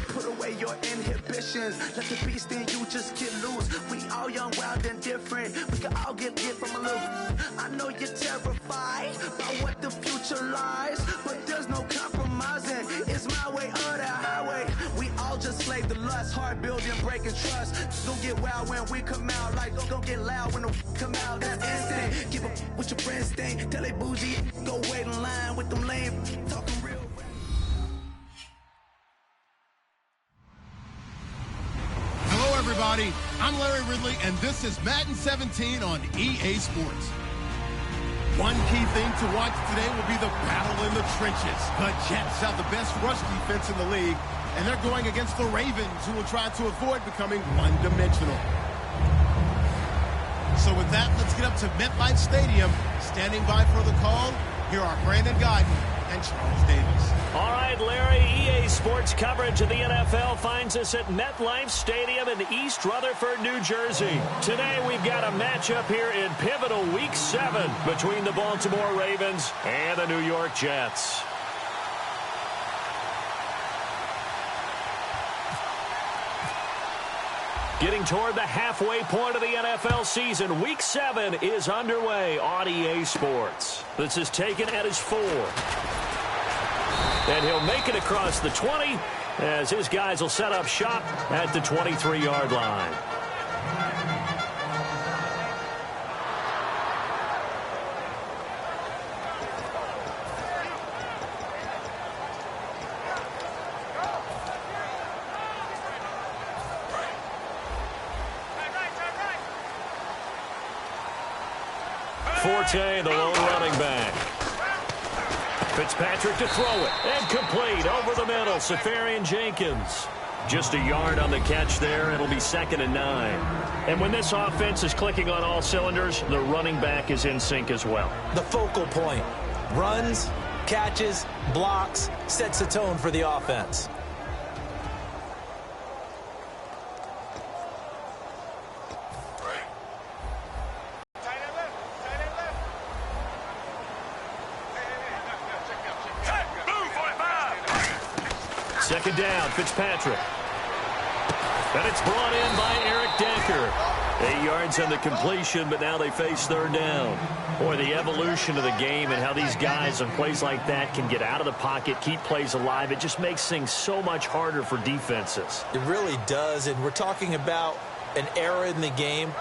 Put away your inhibitions. Let the beast in you just get loose. We all young, wild, and different. We can all get hit from a little. I know you're terrified by what the future lies, but there's no compromising. It's my way or the highway. We all just slave the lust, hard building, breaking trust. Don't get wild when we come out. Like, don't get loud when the come out. That's instant. Give up with your friends thing. Tell they bougie, go wait in line with them lame. Talking real. Everybody, I'm Larry Ridley, and this is Madden 17 on EA Sports. One key thing to watch today will be the battle in the trenches. The Jets have the best rush defense in the league, and they're going against the Ravens, who will try to avoid becoming one-dimensional. So with that, let's get up to MetLife Stadium. Standing by for the call, here are Brandon Guyton and Charles Davis. All right, Larry, EA Sports coverage of the NFL finds us at MetLife Stadium in East Rutherford, New Jersey. Today, we've got a matchup here in pivotal Week 7 between the Baltimore Ravens and the New York Jets. Getting toward the halfway point of the NFL season, Week 7 is underway on EA Sports. This is taken at his 4. And he'll make it across the 20 as his guys will set up shop at the 23-yard line. Forte, the lone running back. Fitzpatrick to throw it, and complete over the middle. Safarian Jenkins. Just a yard on the catch there. It'll be 2nd and 9. And when this offense is clicking on all cylinders, the running back is in sync as well. The focal point. Runs, catches, blocks, sets the tone for the offense. Second down, Fitzpatrick. And it's brought in by Eric Decker. 8 yards on the completion, but now they face 3rd down. Boy, the evolution of the game and how these guys on plays like that can get out of the pocket, keep plays alive, it just makes things so much harder for defenses. It really does, and we're talking about an era in the game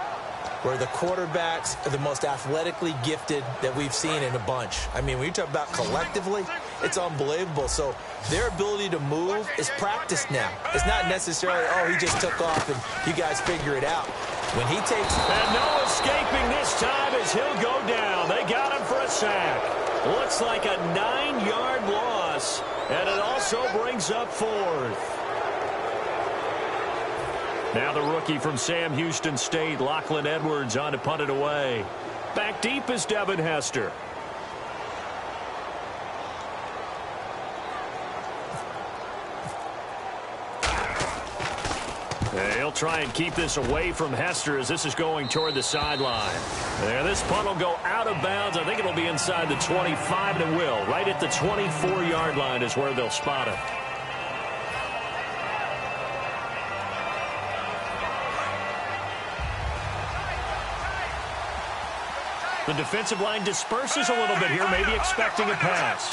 where the quarterbacks are the most athletically gifted that we've seen in a bunch. I mean, when you talk about collectively, it's unbelievable. So their ability to move is practiced now. It's not necessarily, oh, he just took off and you guys figure it out. When he takes... And no escaping this time as he'll go down. They got him for a sack. Looks like a 9-yard loss plus, and it also brings up fourth. Now the rookie from Sam Houston State, Lachlan Edwards, on to punt it away. Back deep is Devin Hester. He'll try and keep this away from Hester as this is going toward the sideline. There, this punt will go out of bounds. I think it'll be inside the 25, and it will. Right at the 24-yard line is where they'll spot it. The defensive line disperses a little bit here, maybe expecting a pass.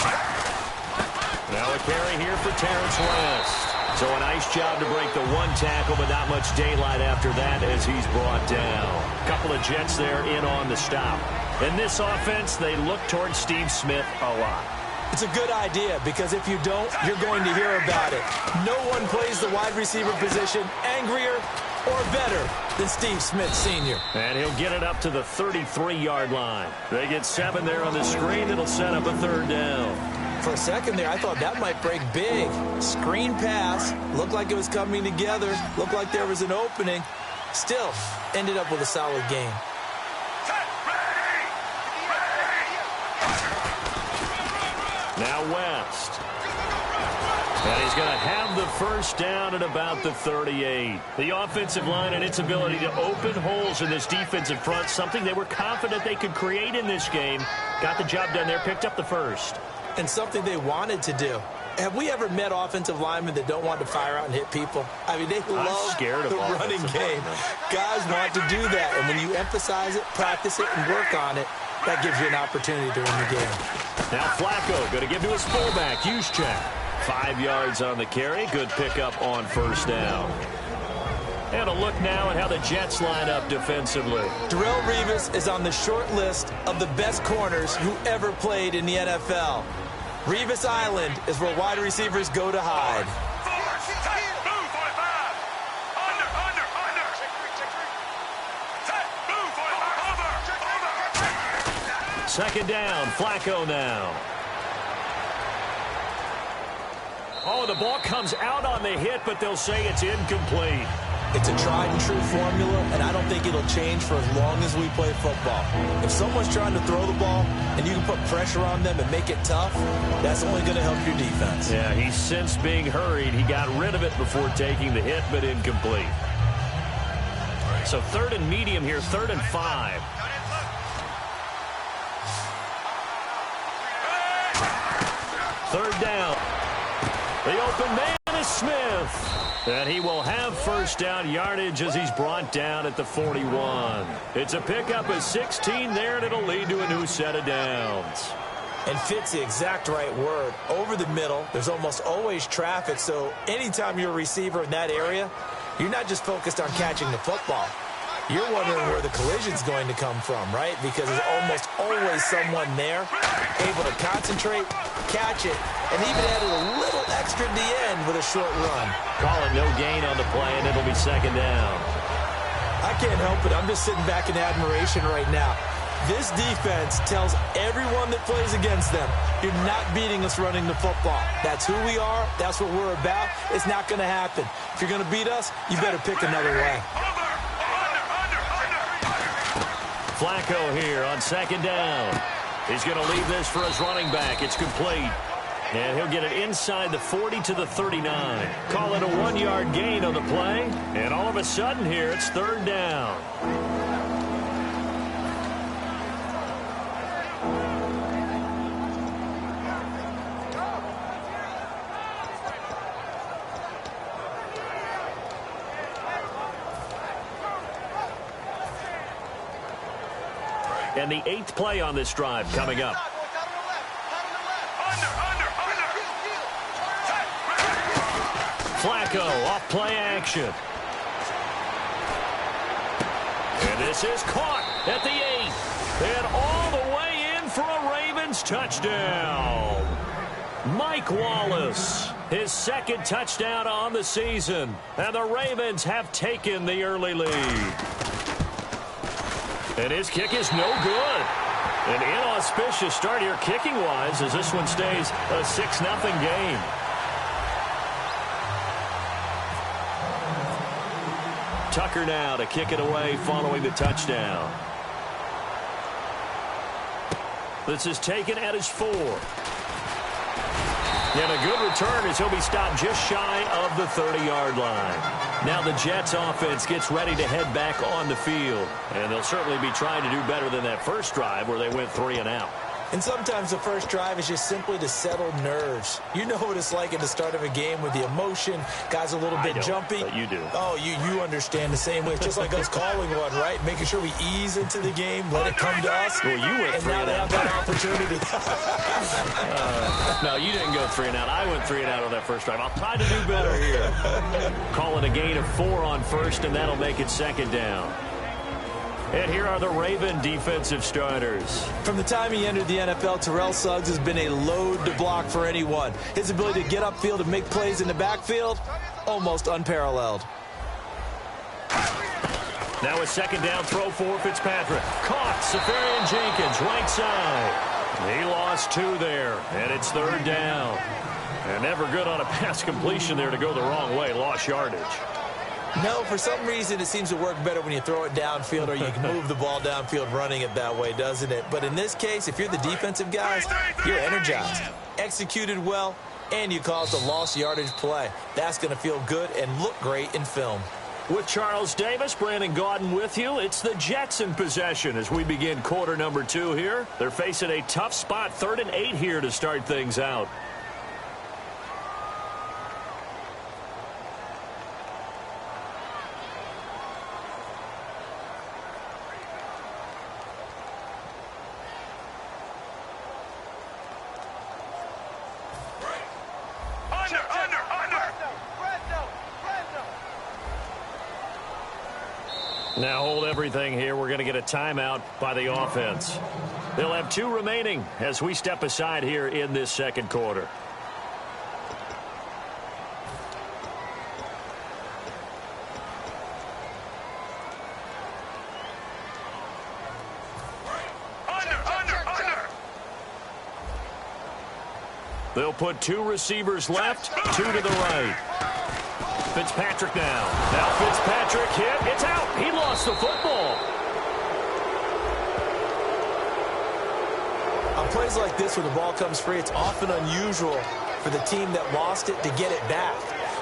Now a carry here for Terrence West. So a nice job to break the one tackle, but not much daylight after that as he's brought down. A couple of Jets there in on the stop. In this offense, they look towards Steve Smith a lot. It's a good idea because if you don't, you're going to hear about it. No one plays the wide receiver position angrier or better than Steve Smith Sr. And he'll get it up to the 33-yard line. They get 7 there on the screen. It'll set up a third down. For a second there, I thought that might break big. Screen pass. Looked like it was coming together. Looked like there was an opening. Still, ended up with a solid game. Now West. And he's going to have the first down at about the 38. The offensive line and its ability to open holes in this defensive front, something they were confident they could create in this game. Got the job done there, picked up the first. And something they wanted to do. Have we ever met offensive linemen that don't want to fire out and hit people? I mean, they love the running game. Guys want to do that. And when you emphasize it, practice it, and work on it, that gives you an opportunity to win the game. Now Flacco going to give to his fullback, Juszczyk. 5 yards on the carry. Good pickup on first down. And a look now at how the Jets line up defensively. Darrelle Revis is on the short list of the best corners who ever played in the NFL. Revis Island is where wide receivers go to hide. Second down, Flacco now. Oh, the ball comes out on the hit, but they'll say it's incomplete. It's a tried-and-true formula, and I don't think it'll change for as long as we play football. If someone's trying to throw the ball and you can put pressure on them and make it tough, that's only going to help your defense. Yeah, he's since being hurried. He got rid of it before taking the hit, but incomplete. So third and medium here, 3rd and 5. Third down. The open man is Smith. And he will have first down yardage as he's brought down at the 41. It's a pickup of 16 there, and it'll lead to a new set of downs. And fits the exact right word. Over the middle, there's almost always traffic, so anytime you're a receiver in that area, you're not just focused on catching the football. You're wondering where the collision's going to come from, right? Because there's almost always someone there able to concentrate, catch it, and even added a little extra at the end with a short run. Calling no gain on the play, and it'll be second down. I can't help it. I'm just sitting back in admiration right now. This defense tells everyone that plays against them, you're not beating us running the football. That's who we are. That's what we're about. It's not going to happen. If you're going to beat us, you better pick another way. Flacco here on second down. He's going to leave this for his running back. It's complete. And he'll get it inside the 40 to the 39. Call it a 1-yard gain on the play. And all of a sudden here, it's third down. And the 8th play on this drive coming up. Flacco off play action. And this is caught at the 8. And all the way in for a Ravens touchdown. Mike Wallace, his second touchdown on the season. And the Ravens have taken the early lead. And his kick is no good. An inauspicious start here kicking-wise as this one stays a 6-0 game. Tucker now to kick it away following the touchdown. This is taken at his 4. And a good return as he'll be stopped just shy of the 30-yard line. Now the Jets offense gets ready to head back on the field. And they'll certainly be trying to do better than that first drive where they went 3 and out. And sometimes the first drive is just simply to settle nerves. You know what it's like at the start of a game with the emotion. Guys a little bit jumpy. But you do. Oh, you understand the same way. It's just like us calling one, right? Making sure we ease into the game, let it come to us. Well, you went 3 and out. And now they have that opportunity. No, you didn't go 3 and out. I went 3 and out on that first drive. I'll try to do better here. Call it a gain of 4 on first, and that'll make it 2nd down. And here are the Raven defensive starters. From the time he entered the NFL, Terrell Suggs has been a load to block for anyone. His ability to get upfield and make plays in the backfield, almost unparalleled. Now a 2nd down throw for Fitzpatrick. Caught. Safarian Jenkins, right side. He lost 2 there, and it's 3rd down. And never good on a pass completion there to go the wrong way. Lost yardage. No, for some reason it seems to work better when you throw it downfield or you can move the ball downfield running it that way, doesn't it? But in this case, if you're the defensive guys, you're energized, executed well, and you caused a lost yardage play. That's going to feel good and look great in film. With Charles Davis, Brandon Gaudin with you. It's the Jets in possession as we begin quarter number 2 here. They're facing a tough spot, 3rd and 8 here to start things out. Now hold everything here. We're going to get a timeout by the offense. They'll have 2 remaining as we step aside here in this 2nd quarter. They'll put 2 receivers left, 2 to the right. Fitzpatrick now. Now Fitzpatrick hit. It's out. He lost the football. On plays like this where the ball comes free, it's often unusual for the team that lost it to get it back.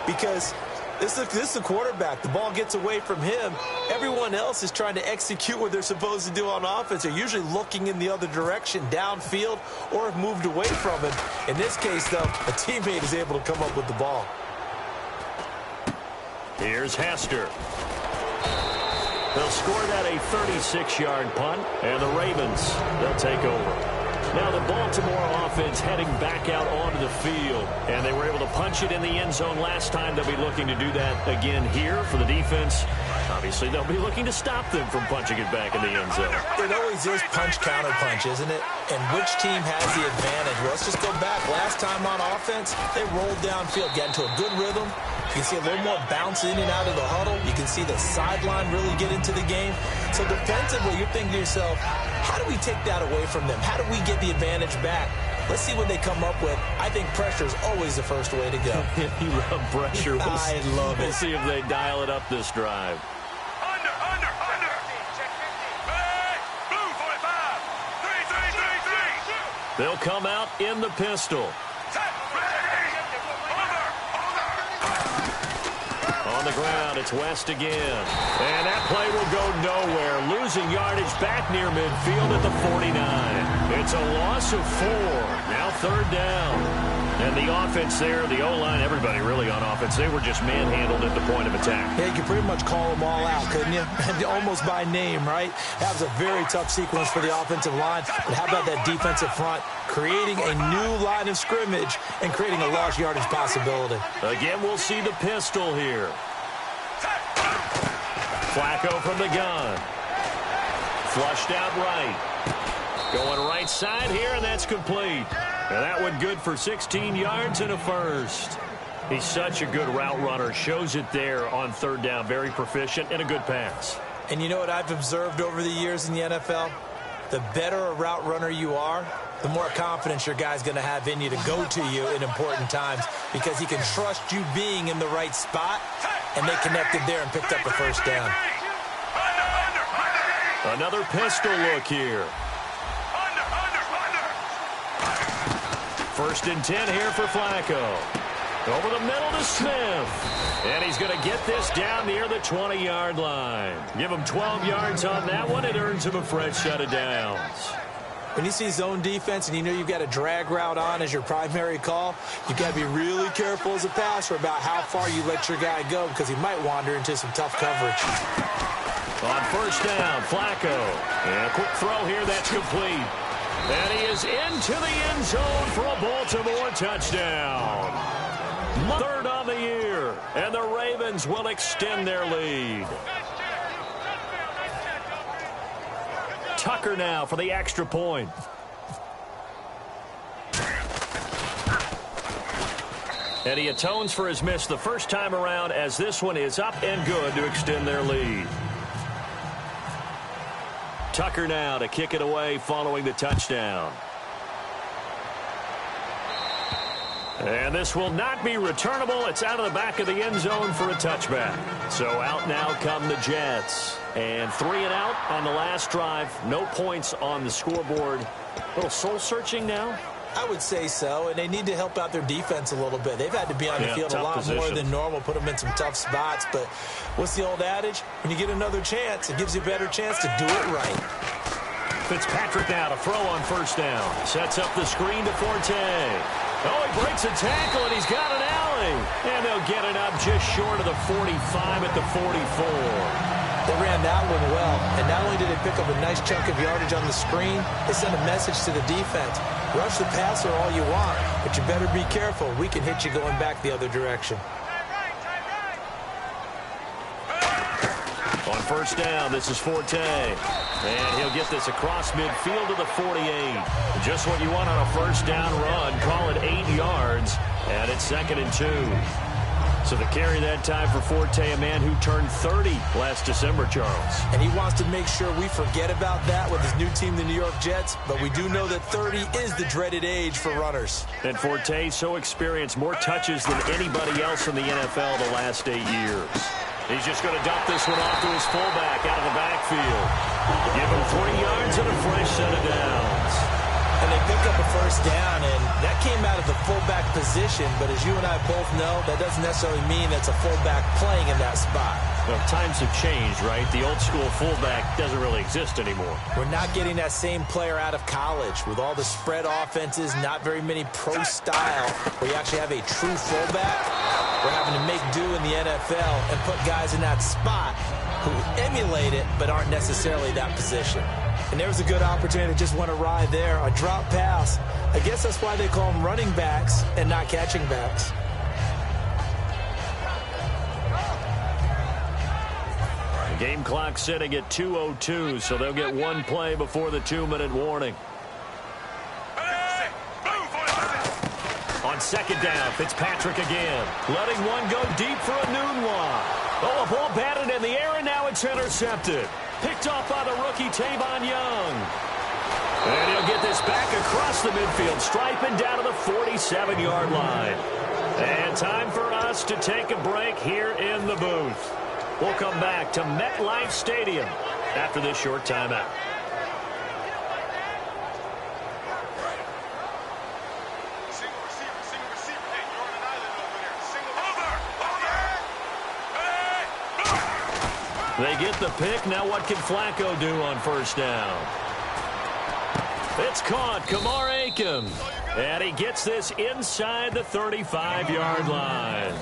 Because this is the quarterback. The ball gets away from him. Everyone else is trying to execute what they're supposed to do on offense. They're usually looking in the other direction, downfield, or have moved away from it. In this case, though, a teammate is able to come up with the ball. Here's Hester. They'll score that a 36-yard punt, and the Ravens, they'll take over. Now the Baltimore offense heading back out onto the field, and they were able to punch it in the end zone last time. They'll be looking to do that again here for the defense. Obviously, they'll be looking to stop them from punching it back in the end zone. It always is punch-counter-punch, isn't it? And which team has the advantage? Well, let's just go back. Last time on offense, they rolled downfield, got into a good rhythm. You can see a little more bounce in and out of the huddle. You can see the sideline really get into the game. So defensively, you're thinking to yourself, how do we take that away from them? How do we get the advantage back? Let's see what they come up with. I think pressure is always the first way to go. You love pressure. I love it. We'll see if they dial it up this drive. Under. Hey, blue 45. 3. They'll come out in the pistol. On the ground, it's West again. And that play will go nowhere. Losing yardage back near midfield at the 49. It's a loss of 4. Now 3rd down. And the offense there, the O-line, everybody really on offense, they were just manhandled at the point of attack. Yeah, you could pretty much call them all out, couldn't you? Almost by name, right? That was a very tough sequence for the offensive line. But how about that defensive front? Creating a new line of scrimmage and creating a lost yardage possibility. Again, we'll see the pistol here. Flacco from the gun. Flushed out right. Going right side here, and that's complete. And that one good for 16 yards and a first. He's such a good route runner. Shows it there on 3rd down. Very proficient and a good pass. And you know what I've observed over the years in the NFL? the better a route runner you are, the more confidence your guy's going to have in you to go to you in important times because he can trust you being in the right spot, and they connected there and picked up a first down. Another pistol look here. First and 10 here for Flacco. Over the middle to Smith. And he's going to get this down near the 20-yard line. Give him 12 yards on that one. It earns him a fresh set of downs. When you see zone defense and you know you've got a drag route on as your primary call, you've got to be really careful as a passer about how far you let your guy go because he might wander into some tough coverage. On first down, Flacco. And a quick throw here that's complete. And he is into the end zone for a Baltimore touchdown. Third on the year, and the Ravens will extend their lead. Tucker now for the extra point. And he atones for his miss the first time around as this one is up and good to extend their lead. Tucker now to kick it away following the touchdown. And this will not be returnable. It's out of the back of the end zone for a touchback. So out now come the Jets. And 3 and out on the last drive. No points on the scoreboard. A little soul-searching now? I would say so, and they need to help out their defense a little bit. They've had to be on the field a lot more than normal, put them in some tough spots. But what's the old adage? When you get another chance, it gives you a better chance to do it right. Fitzpatrick now to throw on first down. Sets up the screen to Forte. Oh, he breaks a tackle, and he's got an alley. And they'll get it up just short of the 45 at the 44. They ran that one well, and not only did they pick up a nice chunk of yardage on the screen, they sent a message to the defense. Rush the passer all you want, but you better be careful. We can hit you going back the other direction. On first down, this is Forte. And he'll get this across midfield to the 48. Just what you want on a first down run. Call it 8 yards. And it's 2nd and 2. So the carry that time for Forte, a man who turned 30 last December, Charles. And he wants to make sure we forget about that with his new team, the New York Jets. But we do know that 30 is the dreaded age for runners. And Forte so experienced, more touches than anybody else in the NFL the last 8 years. He's just going to dump this one off to his fullback out of the backfield. Give him 3 yards and a fresh set of downs. And they pick up a first down, and that came out of the fullback position. But as you and I both know, that doesn't necessarily mean that's a fullback playing in that spot. Well, times have changed, right? The old school fullback doesn't really exist anymore. We're not getting that same player out of college with all the spread offenses, not very many pro style, where you actually have a true fullback. We're having to make do in the NFL and put guys in that spot who emulate it but aren't necessarily that position. And there was a good opportunity to just went awry there. A drop pass. I guess that's why they call them running backs and not catching backs. The game clock sitting at 2:02, so they'll get one play before the 2-minute warning. On second down, Fitzpatrick again. Letting one go deep for a Nunwa. Oh, a ball batted in the air, and now it's intercepted. Picked off by the rookie, Tavon Young. And he'll get this back across the midfield, striping down to the 47-yard line. And time for us to take a break here in the booth. We'll come back to MetLife Stadium after this short timeout. They get the pick. Now what can Flacco do on first down? It's caught. Kamar Aiken. And he gets this inside the 35-yard line.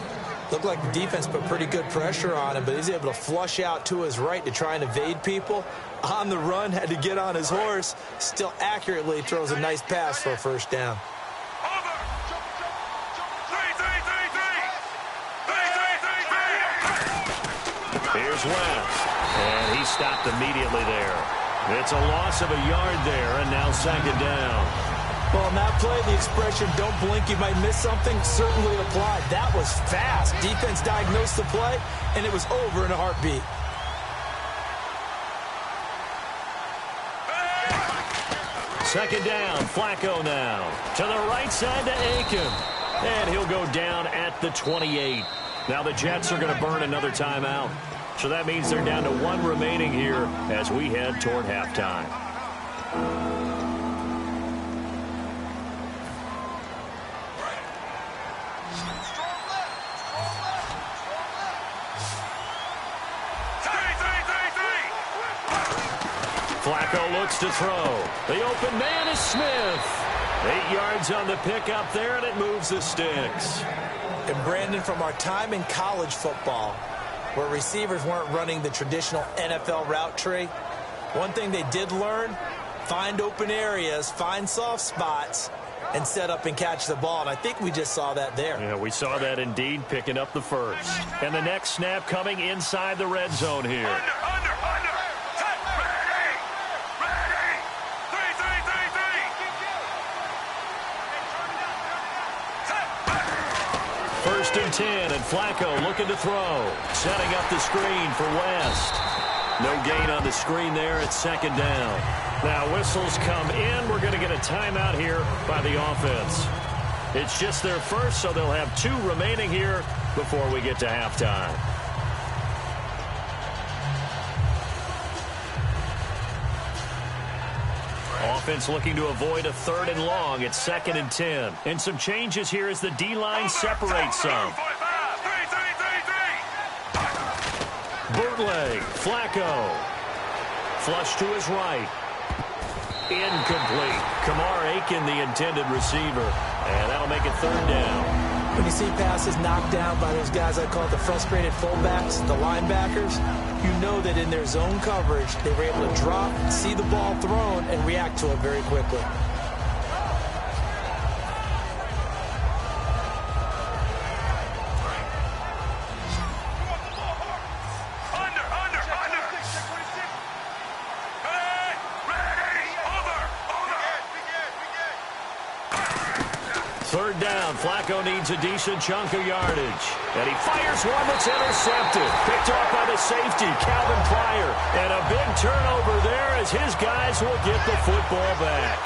Looked like the defense put pretty good pressure on him, but he's able to flush out to his right to try and evade people. On the run, had to get on his horse. Still accurately throws a nice pass for a first down. Here's West, and he stopped immediately there. It's a loss of a yard there, and now second down. Well, on that play, the expression, don't blink, you might miss something, certainly applied. That was fast. Defense diagnosed the play, and it was over in a heartbeat. Second down, Flacco now. To the right side to Aiken. And he'll go down at the 28. Now the Jets are going to burn another timeout. So that means they're down to one remaining here as we head toward halftime. Flacco looks to throw. The open man is Smith. 8 yards on the pickup there, and it moves the sticks. And Brandon, from our time in college football, where receivers weren't running the traditional NFL route tree, one thing they did learn, find open areas, find soft spots, and set up and catch the ball. And I think we just saw that there. Yeah, we saw that indeed, picking up the first. And the next snap coming inside the red zone here. Under. Set, ready. Three. Set, 1st and 10, and Flacco looking to throw. Setting up the screen for West. No gain on the screen there at 2nd down. Now whistles come in. We're going to get a timeout here by the offense. It's just their first, so they'll have 2 remaining here before we get to halftime. Offense looking to avoid a 3rd and long. It's 2nd and 10. And some changes here as the D-line separates some. Bootleg, Flacco. Flush to his right. Incomplete. Kamar Aiken, the intended receiver. And that'll make it 3rd down. When you see passes knocked down by those guys I call the frustrated fullbacks, the linebackers, you know that in their zone coverage, they were able to drop, see the ball thrown, and react to it very quickly. Third down, Flacco needs a decent chunk of yardage. And he fires one that's intercepted. Picked off by the safety, Calvin Pryor. And a big turnover there as his guys will get the football back.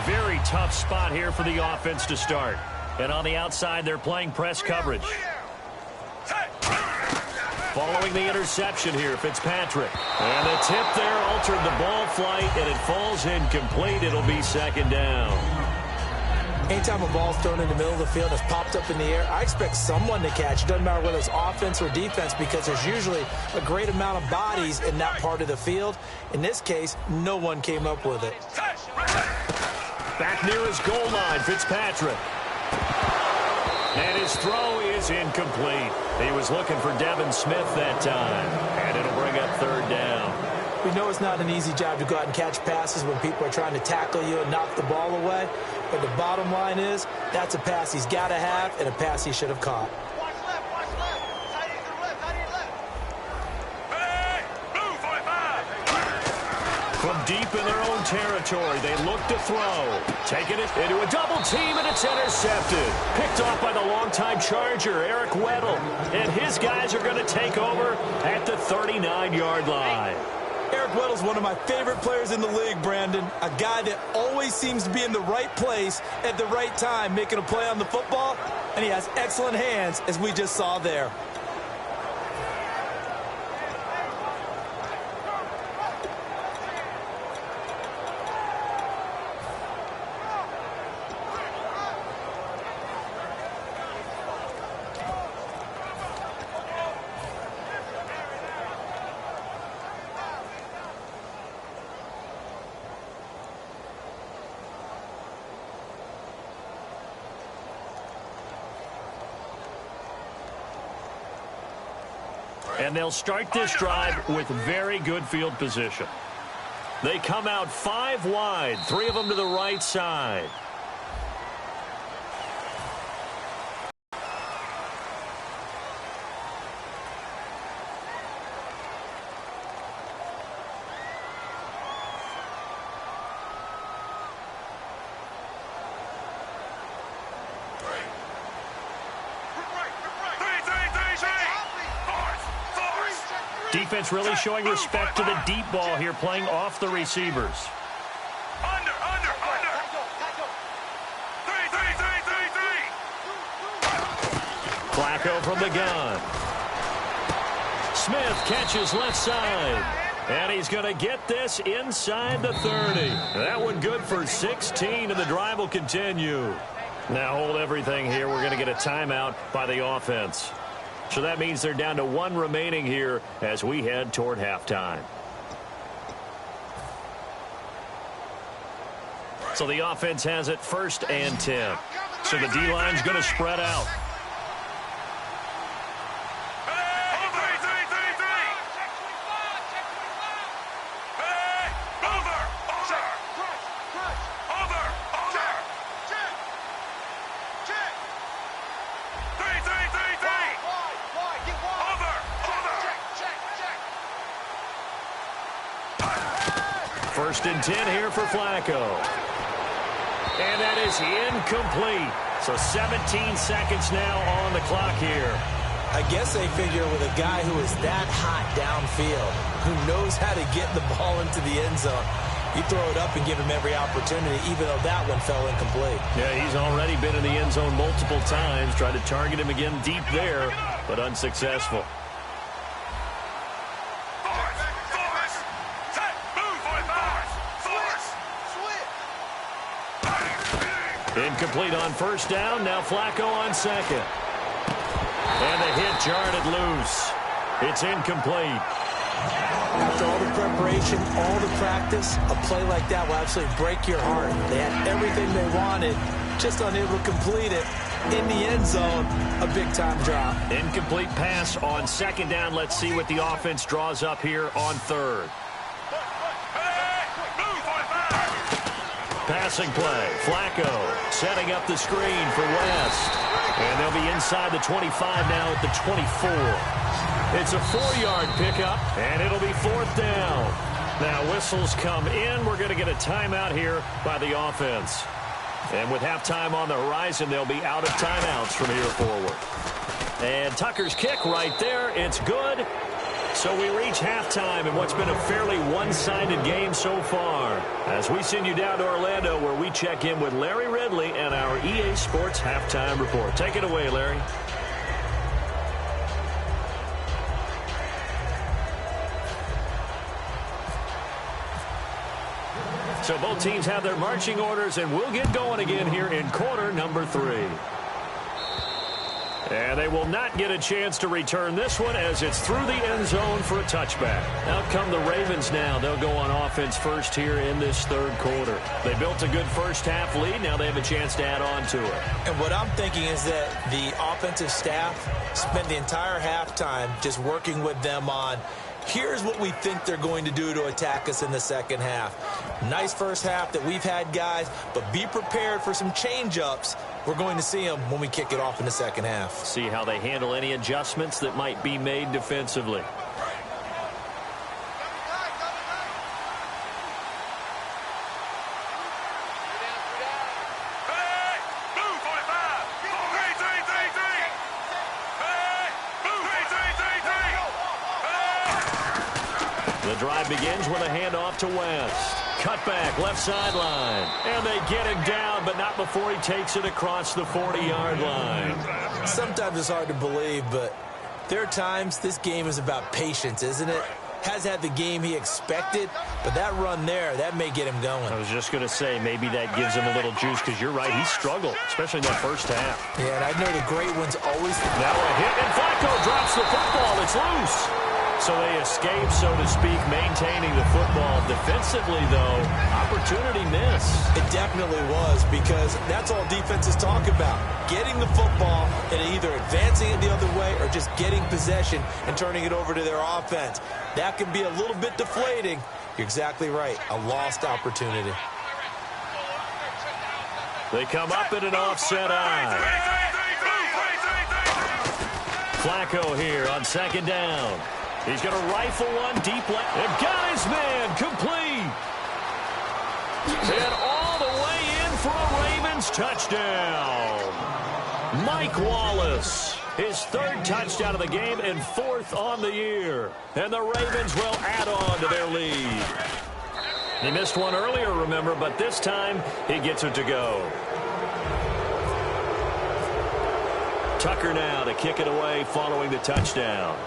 Very tough spot here for the offense to start. And on the outside, they're playing press coverage. Following the interception here, Fitzpatrick. And the tip there altered the ball flight, and it falls incomplete. It'll be 2nd down. Anytime a ball's thrown in the middle of the field and it's popped up in the air, I expect someone to catch. It doesn't matter whether it's offense or defense, because there's usually a great amount of bodies in that part of the field. In this case, no one came up with it. Back near his goal line, Fitzpatrick. And his throw is incomplete. He was looking for Devin Smith that time. And it'll bring up 3rd down. We know it's not an easy job to go out and catch passes when people are trying to tackle you and knock the ball away. But the bottom line is, that's a pass he's got to have and a pass he should have caught. From deep in their own territory, they look to throw. Taking it into a double team, and it's intercepted. Picked off by the longtime Charger, Eric Weddle. And his guys are going to take over at the 39-yard line. Eric Weddle's one of my favorite players in the league, Brandon. A guy that always seems to be in the right place at the right time, making a play on the football. And he has excellent hands, as we just saw there. And they'll start this drive with very good field position. They come out 5 wide, 3 of them to the right side. Defense really showing respect to the deep ball here, playing off the receivers. Under. 3. Flacco from the gun. Smith catches left side. And he's going to get this inside the 30. That one good for 16, and the drive will continue. Now hold everything here. We're going to get a timeout by the offense. So that means they're down to 1 remaining here as we head toward halftime. So the offense has it 1st and 10. So the D-line's going to spread out. First and 10 here for Flacco. And that is incomplete. So 17 seconds now on the clock here. I guess they figure with a guy who is that hot downfield, who knows how to get the ball into the end zone, you throw it up and give him every opportunity, even though that one fell incomplete. Yeah, he's already been in the end zone multiple times, tried to target him again deep there, but unsuccessful. Incomplete on first down. Now Flacco on second. And the hit jarred it loose. It's incomplete. After all the preparation, all the practice, a play like that will absolutely break your heart. They had everything they wanted, just unable to complete it. In the end zone, a big-time drop. Incomplete pass on second down. Let's see what the offense draws up here on third. Passing play. Flacco setting up the screen for West. And they'll be inside the 25 now at the 24. It's a 4-yard pickup, and it'll be 4th down. Now whistles come in. We're going to get a timeout here by the offense. And with halftime on the horizon, they'll be out of timeouts from here forward. And Tucker's kick right there. It's good. So we reach halftime in what's been a fairly one-sided game so far, as we send you down to Orlando, where we check in with Larry Ridley and our EA Sports Halftime Report. Take it away, Larry. So both teams have their marching orders, and we'll get going again here in quarter number 3. And they will not get a chance to return this one as it's through the end zone for a touchback. Out come the Ravens now. They'll go on offense first here in this third quarter. They built a good first-half lead. Now they have a chance to add on to it. And what I'm thinking is that the offensive staff spent the entire halftime just working with them on, here's what we think they're going to do to attack us in the second half. Nice first half that we've had, guys, but be prepared for some change-ups. We're going to see them when we kick it off in the second half. See how they handle any adjustments that might be made defensively. The drive begins with a handoff to West. Cutback, left sideline. And they get him down, but not before he takes it across the 40-yard line. Sometimes it's hard to believe, but there are times this game is about patience, isn't it? Has had the game he expected, but that run there, that may get him going. I was just going to say, maybe that gives him a little juice, because you're right, he struggled, especially in that first half. Yeah, and I know the great ones always... Now a hit, and Flacco drops the football. It's loose. So they escape, so to speak, maintaining the football. Defensively, though, opportunity missed. It definitely was, because that's all defenses talk about. Getting the football and either advancing it the other way or just getting possession and turning it over to their offense. That can be a little bit deflating. You're exactly right. A lost opportunity. They come up in an offset eye. Flacco here on second down. He's going to rifle one deep left. And got his man complete. And all the way in for a Ravens touchdown. Mike Wallace. his 3rd touchdown of the game and 4th on the year. And the Ravens will add on to their lead. He missed one earlier, remember, but this time he gets it to go. Tucker now to kick it away following the touchdown.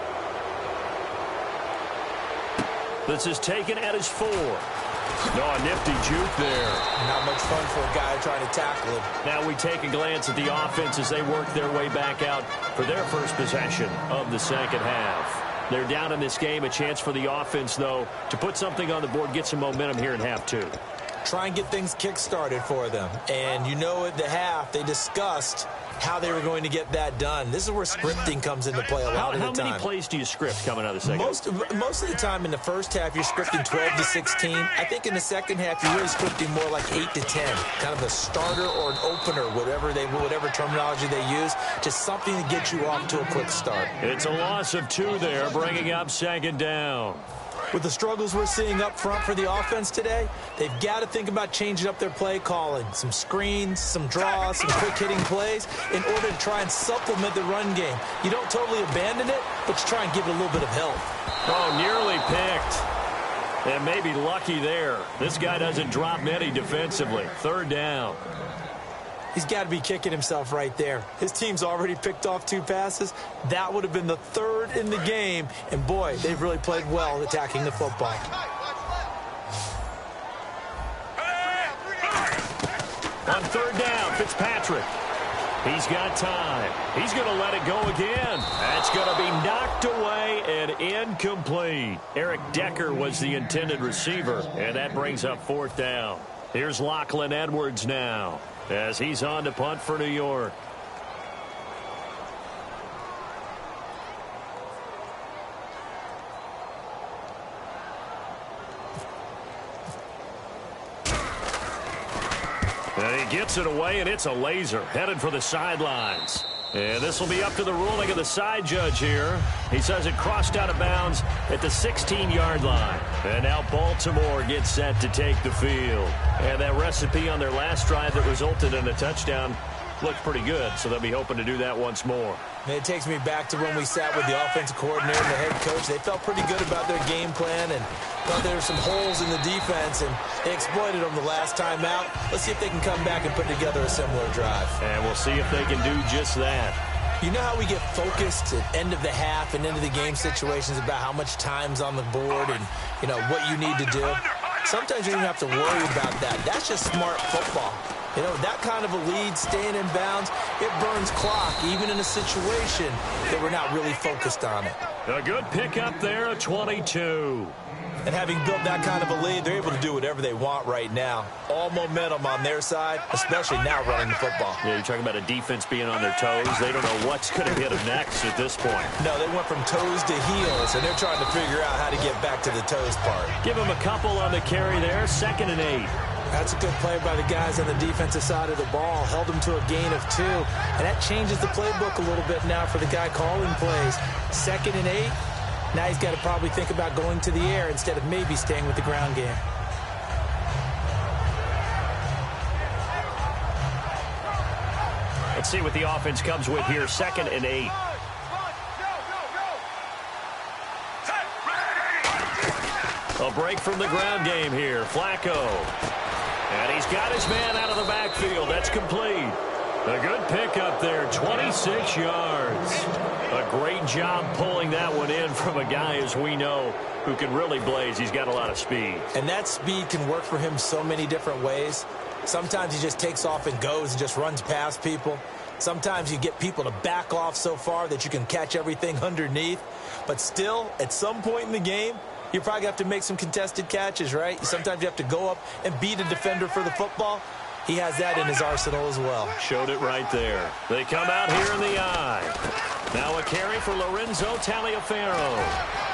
This is taken at his 4. A nifty juke there. Not much fun for a guy trying to tackle him. Now we take a glance at the offense as they work their way back out for their first possession of the second half. They're down in this game. A chance for the offense, though, to put something on the board, get some momentum here in half 2. Try and get things kick-started for them. And you know at the half, they discussed how they were going to get that done. This is where scripting comes into play a lot of the time. How many plays do you script coming out of the second? Most of the time in the first half, you're scripting 12 to 16. I think in the second half, you're really scripting more like 8 to 10. Kind of a starter or an opener, whatever terminology they use. Just something to get you off to a quick start. It's a loss of 2 there, bringing up 2nd down. With the struggles we're seeing up front for the offense today, they've got to think about changing up their play calling. Some screens, some draws, some quick-hitting plays in order to try and supplement the run game. You don't totally abandon it, but you try and give it a little bit of help. Oh, nearly picked. And maybe lucky there. This guy doesn't drop many defensively. 3rd down. He's got to be kicking himself right there. His team's already picked off 2 passes. That would have been the 3rd in the game. And, boy, they've really played well attacking the football. On 3rd down, Fitzpatrick. He's got time. He's going to let it go again. That's going to be knocked away and incomplete. Eric Decker was the intended receiver, and that brings up 4th down. Here's Lachlan Edwards now, as he's on to punt for New York. And he gets it away, and it's a laser headed for the sidelines. And this will be up to the ruling of the side judge here. He says it crossed out of bounds at the 16-yard line. And now Baltimore gets set to take the field. And that recipe on their last drive that resulted in a touchdown looked pretty good, so they'll be hoping to do that once more. It takes me back to when we sat with the offensive coordinator and the head coach. They felt pretty good about their game plan and thought there were some holes in the defense, and they exploited them the last time out. Let's see if they can come back and put together a similar drive. And we'll see if they can do just that. You know how we get focused at end of the half and end of the game situations about how much time's on the board and, you know, what you need to do? Sometimes you don't have to worry about that. That's just smart football. You know, that kind of a lead, staying in bounds, it burns clock, even in a situation that we're not really focused on it. A good pickup there, a 22. And having built that kind of a lead, they're able to do whatever they want right now. All momentum on their side, especially now running the football. Yeah, you're talking about a defense being on their toes. They don't know what's going to hit them next at this point. No, they went from toes to heels, and they're trying to figure out how to get back to the toes part. Give them a couple on the carry there, 2nd and 8. That's a good play by the guys on the defensive side of the ball. Held them to a gain of 2. And that changes the playbook a little bit now for the guy calling plays. 2nd and 8. Now he's got to probably think about going to the air instead of maybe staying with the ground game. Let's see what the offense comes with here. 2nd and 8. A break from the ground game here. Flacco. And he's got his man out of the backfield. That's complete. A good pickup there, 26 yards. A great job pulling that one in from a guy, as we know, who can really blaze. He's got a lot of speed. And that speed can work for him so many different ways. Sometimes he just takes off and goes and just runs past people. Sometimes you get people to back off so far that you can catch everything underneath. But still, at some point in the game, you probably have to make some contested catches, right? Sometimes you have to go up and beat a defender for the football. He has that in his arsenal as well. Showed it right there. They come out here in the eye. Now a carry for Lorenzo Taliaferro.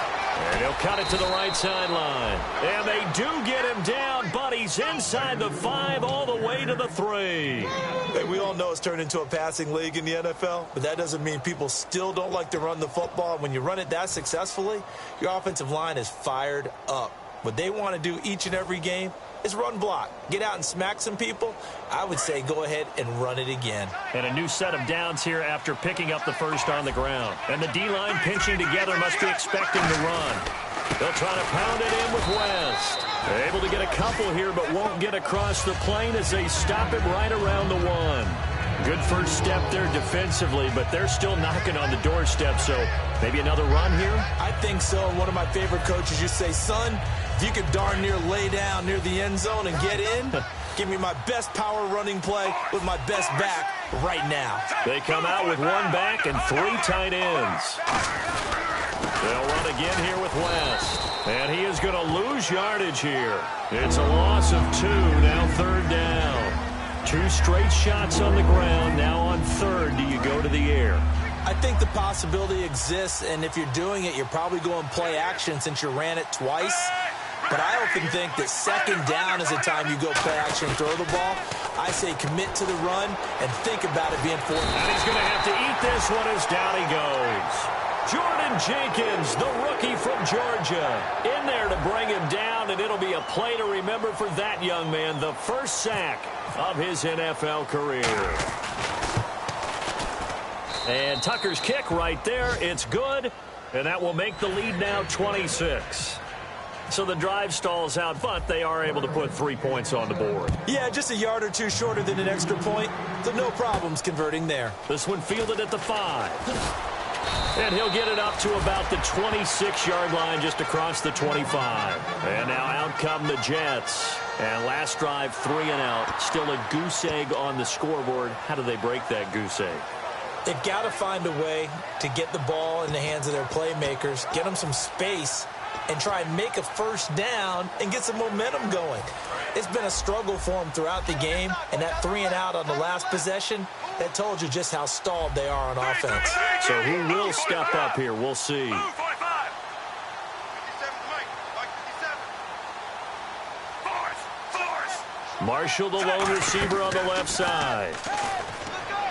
And he'll cut it to the right sideline. And they do get him down, but he's inside the 5 all the way to the 3. Hey, we all know it's turned into a passing league in the NFL, but that doesn't mean people still don't like to run the football. When you run it that successfully, your offensive line is fired up. what they want to do each and every game is run block. Get out and smack some people. I would say go ahead and run it again. And a new set of downs here after picking up the first on the ground. And the D-line pinching together must be expecting the run. They'll try to pound it in with West. They're able to get a couple here, but won't get across the plane as they stop it right around the 1. Good first step there defensively, but they're still knocking on the doorstep, so maybe another run here? I think so. One of my favorite coaches used to say, son, if you could darn near lay down near the end zone and get in, give me my best power running play with my best back right now. They come out with 1 back and 3 tight ends. They'll run again here with West. And he is going to lose yardage here. It's a loss of 2, now 3rd down. 2 straight shots on the ground. Now on 3rd, do you go to the air? I think the possibility exists, and if you're doing it, you're probably going play action since you ran it twice. But I often think that 2nd down is the time you go play action and throw the ball. I say commit to the run and think about it being 4th. And he's going to have to eat this one as down he goes. Jordan Jenkins, the rookie from Georgia, in there to bring him down, and it'll be a play to remember for that young man, the first sack of his NFL career. And Tucker's kick right there, it's good, and that will make the lead now 26. So the drive stalls out, but they are able to put 3 points on the board. Yeah, just a yard or 2 shorter than an extra point, so no problems converting there. This one fielded at the 5. And he'll get it up to about the 26-yard line, just across the 25. And now out come the Jets. And last drive, 3 and out. Still a goose egg on the scoreboard. How do they break that goose egg? They've got to find a way to get the ball in the hands of their playmakers, get them some space, and try and make a first down and get some momentum going. It's been a struggle for them throughout the game, and that 3 and out on the last possession, that told you just how stalled they are on offense. So who will step up here? We'll see. Marshall, the lone receiver on the left side.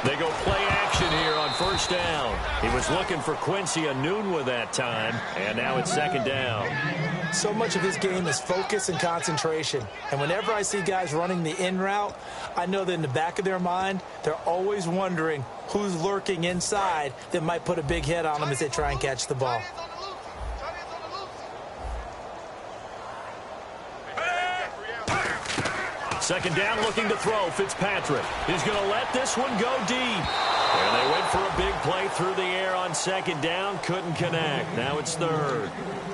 They go play action here on first down. He was looking for Quincy Enunwa that time, and now it's 2nd down. So much of his game is focus and concentration. And whenever I see guys running the in route, I know that in the back of their mind, they're always wondering who's lurking inside that might put a big hit on them as they try and catch the ball. Second down, looking to throw. Fitzpatrick is going to let this one go deep. And they went for a big play through the air on 2nd down. Couldn't connect. Now it's 3rd.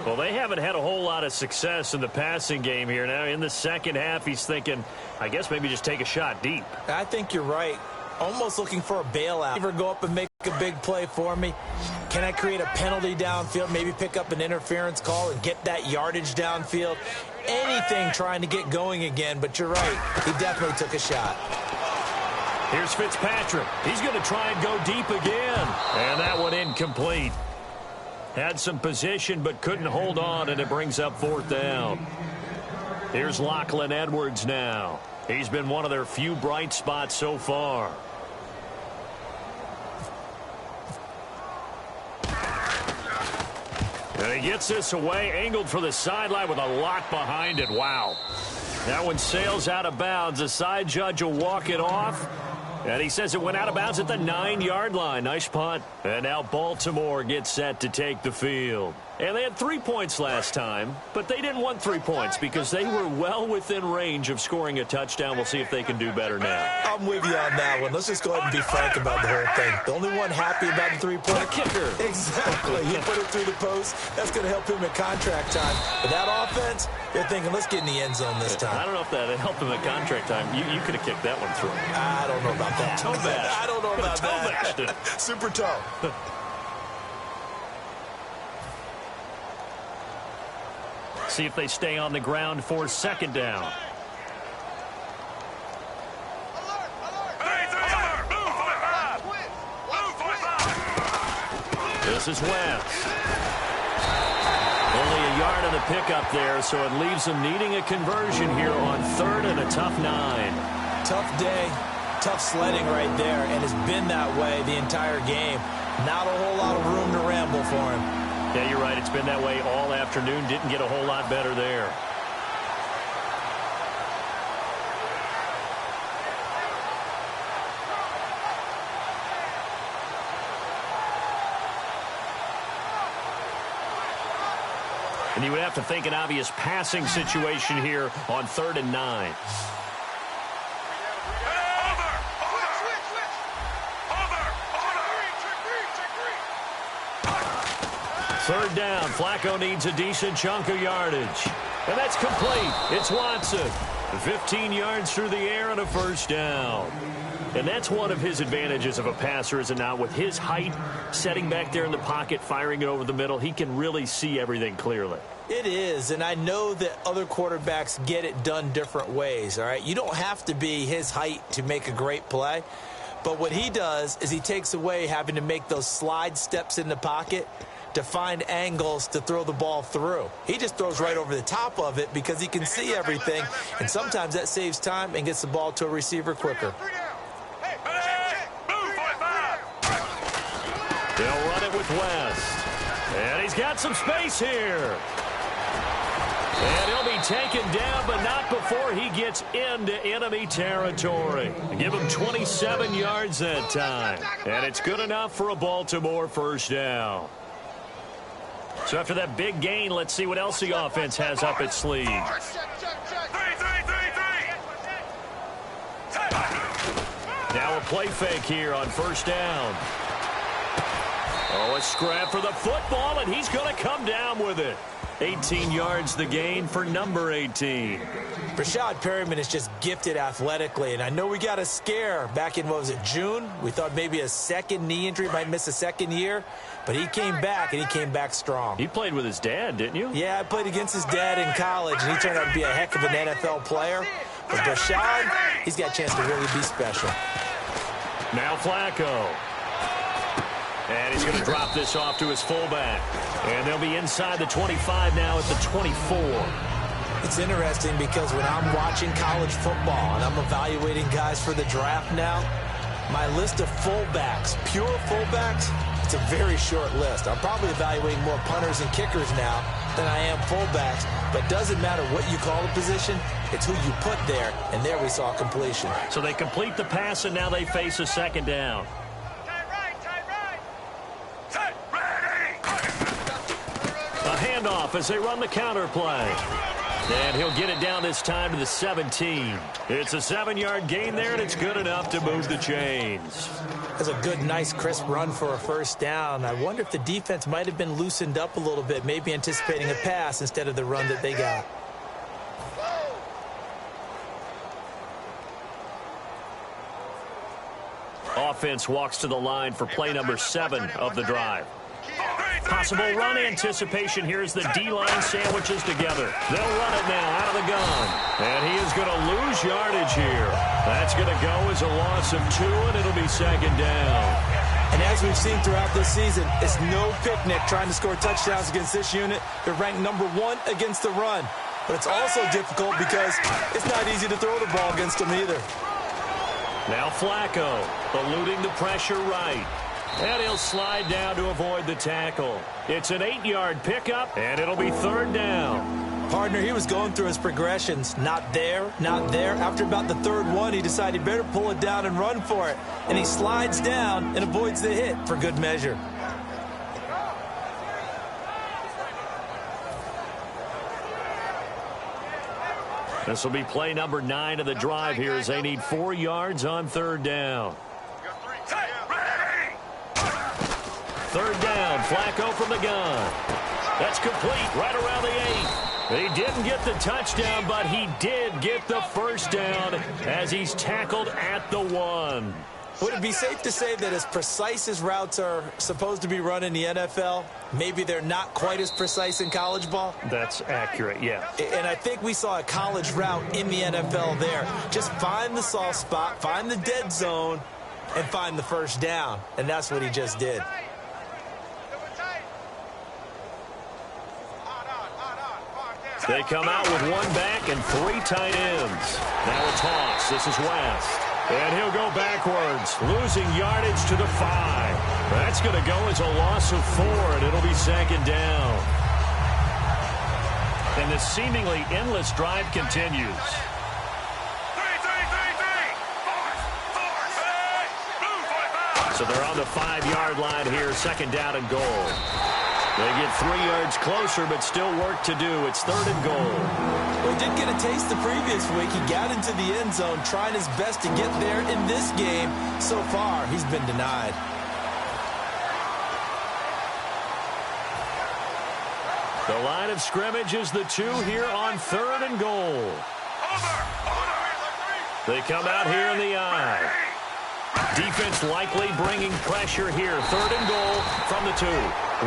Well, they haven't had a whole lot of success in the passing game here. Now in the second half, he's thinking, I guess maybe just take a shot deep. I think you're right. Almost looking for a bailout. Ever go up and make a big play for me? Can I create a penalty downfield, maybe pick up an interference call and get that yardage downfield? Anything trying to get going again, but you're right. He definitely took a shot. Here's Fitzpatrick. He's going to try and go deep again. And that one incomplete. Had some position, but couldn't hold on, and it brings up 4th down. Here's Lachlan Edwards now. He's been one of their few bright spots so far. And he gets this away, angled for the sideline with a lot behind it. Wow. That one sails out of bounds. The side judge will walk it off. And he says it went out of bounds at the 9-yard line. Nice punt. And now Baltimore gets set to take the field. And they had 3 points last time, but they didn't want 3 points because they were well within range of scoring a touchdown. We'll see if they can do better now. I'm with you on that one. Let's just go ahead and be frank about the whole thing. The only one happy about the 3-point kicker. Exactly. He put it through the post. That's going to help him at contract time. But that offense, they're thinking, let's get in the end zone this time. I don't know if that helped him at contract time. You could have kicked that one through. I don't know about that. Toe bash. I don't know about that. Super toe. See if they stay on the ground for 2nd down. This is West. Only a yard of the pickup there, so it leaves them needing a conversion here on 3rd and a tough 9. Tough day, tough sledding right there, and it's been that way the entire game. Not a whole lot of room to ramble for him. Yeah, you're right. It's been that way all afternoon. Didn't get a whole lot better there. And you would have to think an obvious passing situation here on 3rd and 9. Third down. Flacco needs a decent chunk of yardage. And that's complete. It's Watson. 15 yards through the air and a first down. And that's one of his advantages of a passer, is it not? With his height, setting back there in the pocket, firing it over the middle, he can really see everything clearly. It is, and I know that other quarterbacks get it done different ways, all right? You don't have to be his height to make a great play. But what he does is he takes away having to make those slide steps in the pocket to find angles to throw the ball through. He just throws right over the top of it because he can see everything, and sometimes that saves time and gets the ball to a receiver quicker. They'll run it with West. And he's got some space here. And he'll be taken down, but not before he gets into enemy territory. Give him 27 yards that time. And it's good enough for a Baltimore first down. So after that big gain, let's see what else the offense has up its sleeve. Now a play fake here on first down. Oh, a scrap for the football, and he's going to come down with it. 18 yards the gain for number 18. Rashad Perryman is just gifted athletically, and I know we got a scare back in, what was it, June? We thought maybe a second knee injury, might miss a second year, but he came back, and he came back strong. He played with his dad, didn't you? Yeah, I played against his dad in college, and he turned out to be a heck of an NFL player. But Rashad, he's got a chance to really be special. Now Flacco. And he's going to drop this off to his fullback. And they'll be inside the 25 now at the 24. It's interesting because when I'm watching college football and I'm evaluating guys for the draft now, my list of fullbacks, pure fullbacks, it's a very short list. I'm probably evaluating more punters and kickers now than I am fullbacks. But doesn't matter what you call a position, it's who you put there. And there we saw completion. So they complete the pass, and now they face a second down. A handoff as they run the counter play. And he'll get it down this time to the 17. It's a 7-yard gain there, and it's good enough to move the chains. That's a good, nice, crisp run for a first down. I wonder if the defense might have been loosened up a little bit, maybe anticipating a pass instead of the run that they got. Offense walks to the line for play number 7 of the drive. Possible run anticipation here as the D-line sandwiches together. They'll run it now out of the gun. And he is going to lose yardage here. That's going to go as a loss of 2, and it'll be second down. And as we've seen throughout this season, it's no picnic trying to score touchdowns against this unit. They're ranked number 1 against the run. But it's also difficult because it's not easy to throw the ball against them either. Now Flacco eluding the pressure right. And he'll slide down to avoid the tackle. It's an 8-yard pickup, and it'll be third down. Partner, he was going through his progressions. Not there, not there. After about the third one, he decided he better pull it down and run for it. And he slides down and avoids the hit for good measure. This will be play number 9 of the drive here as they need 4 yards on third down. Third down, Flacco from the gun. That's complete right around the 8. He didn't get the touchdown, but he did get the first down as he's tackled at the 1. Would it be safe to say that as precise as routes are supposed to be run in the NFL, maybe they're not quite as precise in college ball? That's accurate, yeah. And I think we saw a college route in the NFL there. Just find the soft spot, find the dead zone, and find the first down. And that's what he just did. They come out with 1 back and 3 tight ends. Now a toss. This is West. And he'll go backwards, losing yardage to the 5. That's going to go as a loss of 4, and it'll be 2nd down. And this seemingly endless drive continues. So they're on the 5-yard line here, 2nd down and goal. They get 3 yards closer, but still work to do. It's 3rd and goal. Well, he did get a taste the previous week. He got into the end zone, trying his best to get there in this game. So far, he's been denied. The line of scrimmage is the 2 here on 3rd and goal. They come out here in the eye. Defense likely bringing pressure here. 3rd and goal from the 2.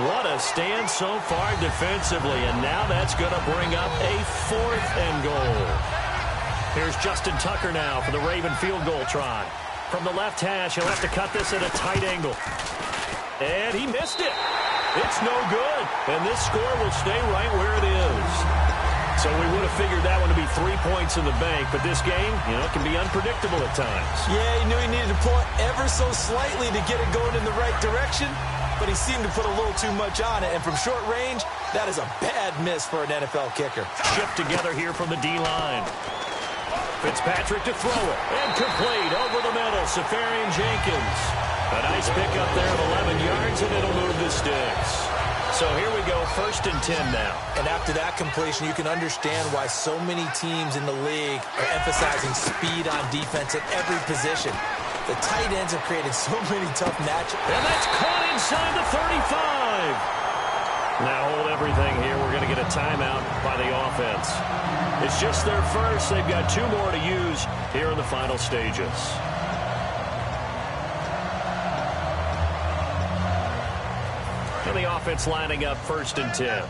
What a stand so far defensively, and now that's going to bring up a 4th and goal. Here's Justin Tucker now for the Raven field goal try. From the left hash, he'll have to cut this at a tight angle. And he missed it. It's no good, and this score will stay right where it is. So we would have figured that one to be 3 points in the bank, but this game, can be unpredictable at times. Yeah, he knew he needed to pull it ever so slightly to get it going in the right direction, but he seemed to put a little too much on it, and from short range, that is a bad miss for an NFL kicker. Shift together here from the D-line. Fitzpatrick to throw it, and complete over the middle, Safarian Jenkins. A nice pickup there of 11 yards, and it'll move the sticks. So here we go, 1st and 10 now. And after that completion, you can understand why so many teams in the league are emphasizing speed on defense at every position. The tight ends have created so many tough matchups. And that's caught inside the 35. Now hold everything here. We're going to get a timeout by the offense. It's just their first. They've got 2 more to use here in the final stages. And the offense lining up 1st and 10.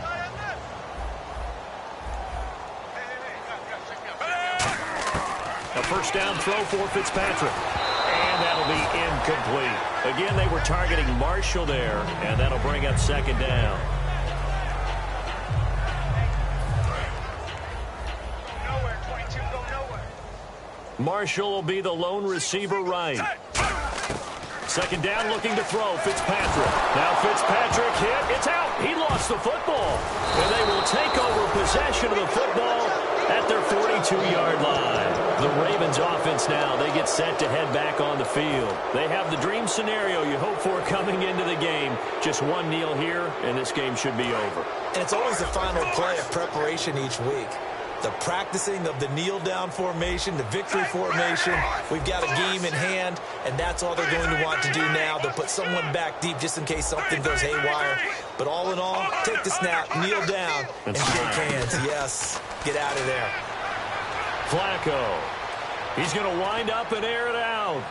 A 1st down throw for Fitzpatrick. And that'll be incomplete. Again, they were targeting Marshall there, and that'll bring up 2nd down. Marshall will be the lone receiver right. 2nd down, looking to throw, Fitzpatrick. Now Fitzpatrick hit. It's out. He lost the football. And they will take over possession of the football at their 42-yard line. The Ravens offense now, they get set to head back on the field. They have the dream scenario you hope for coming into the game. Just one kneel here, and this game should be over. And it's always the final play of preparation each week. The practicing of the kneel-down formation, the victory formation. We've got a game in hand, and that's all they're going to want to do now. They'll put someone back deep just in case something goes haywire. But all in all, take the snap, kneel down, and shake hands. Yes, get out of there. Flacco. He's going to wind up and air it out.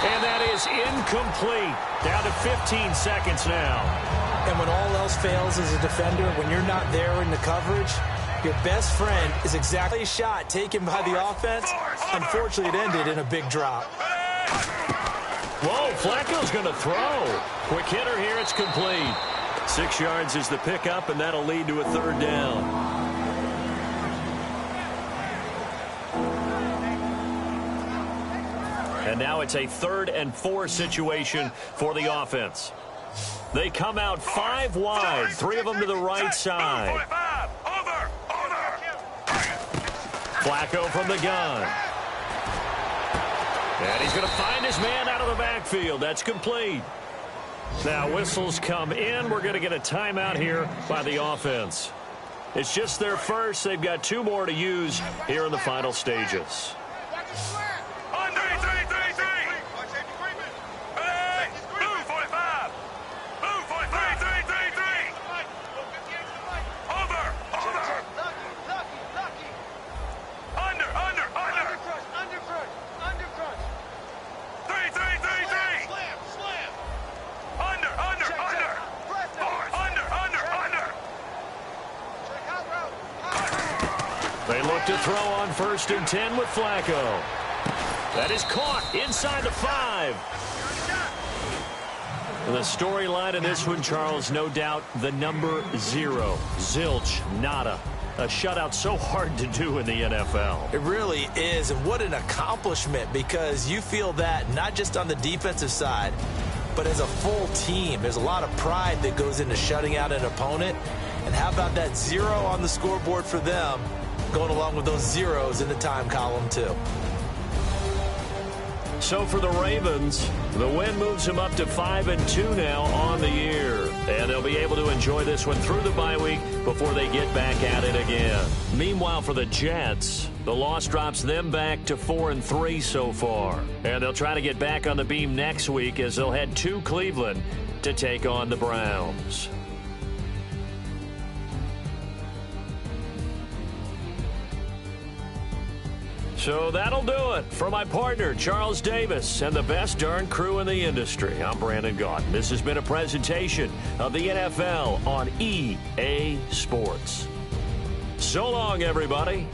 And that is incomplete. Down to 15 seconds now. And when all else fails as a defender, when you're not there in the coverage, your best friend is exactly a shot taken by the offense. Unfortunately, it ended in a big drop. Whoa, Flacco's going to throw. Quick hitter here, it's complete. 6 yards is the pickup, and that'll lead to a 3rd down. And now it's a 3rd and 4 situation for the offense. They come out 5 wide, 3 of them to the right side. Flacco from the gun. And he's going to find his man out of the backfield. That's complete. Now whistles come in. We're going to get a timeout here by the offense. It's just their first. They've got 2 more to use here in the final stages. They look to throw on 1st and 10 with Flacco. That is caught inside the 5. The storyline in this one, Charles, no doubt the number 0. Zilch, nada. A shutout so hard to do in the NFL. It really is, and what an accomplishment, because you feel that not just on the defensive side, but as a full team, there's a lot of pride that goes into shutting out an opponent. And how about that 0 on the scoreboard for them, going along with those zeros in the time column, too. So for the Ravens, the win moves them up to 5-2 now on the year. And they'll be able to enjoy this one through the bye week before they get back at it again. Meanwhile, for the Jets, the loss drops them back to 4-3 so far. And they'll try to get back on the beam next week as they'll head to Cleveland to take on the Browns. So that'll do it. For my partner, Charles Davis, and the best darn crew in the industry, I'm Brandon Gaudin. This has been a presentation of the NFL on EA Sports. So long, everybody.